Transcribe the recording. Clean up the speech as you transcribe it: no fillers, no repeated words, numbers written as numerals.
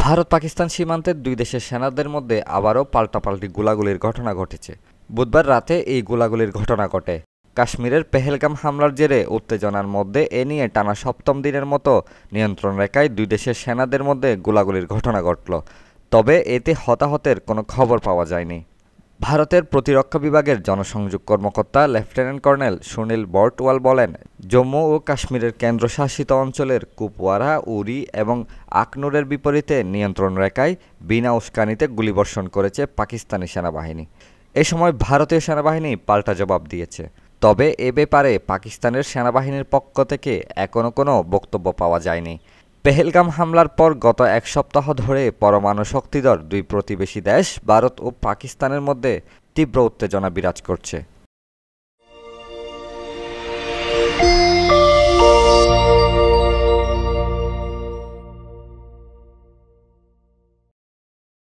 ভারত পাকিস্তান সীমান্তের দুই দেশের সেনাদের মধ্যে আবারও পাল্টাপাল্টি গোলাগুলির ঘটনা ঘটেছে। বুধবার রাতে এই গোলাগুলির ঘটনা ঘটে। কাশ্মীরের পেহেলগাম হামলার জেরে উত্তেজনার মধ্যে এ নিয়ে টানা সপ্তম দিনের মতো নিয়ন্ত্রণ রেখায় দুই দেশের সেনাদের মধ্যে গোলাগুলির ঘটনা ঘটল। তবে এতে হতাহতের কোনো খবর পাওয়া যায়নি। ভারতের প্রতিরক্ষা বিভাগের জনসংযোগ কর্মকর্তা লেফটেন্যান্ট কর্নেল সুনীল বর্টওয়াল বলেন, জম্মু ও কাশ্মীরের কেন্দ্রশাসিত অঞ্চলের কুপওয়ারা, উরি এবং আখনুরের বিপরীতে নিয়ন্ত্রণ রেখায় বিনা উস্কানিতে গুলিবর্ষণ করেছে পাকিস্তানি সেনাবাহিনী। এ সময় ভারতীয় সেনাবাহিনী পাল্টা জবাব দিয়েছে। তবে এ ব্যাপারে পাকিস্তানের সেনাবাহিনীর পক্ষ থেকে এখনও কোনো বক্তব্য পাওয়া যায়নি। পেহেলগাম হামলার পর গত এক সপ্তাহ ধরে পরমাণু শক্তিধর দুই প্রতিবেশী দেশ ভারত ও পাকিস্তানের মধ্যে তীব্র উত্তেজনা বিরাজ করছে।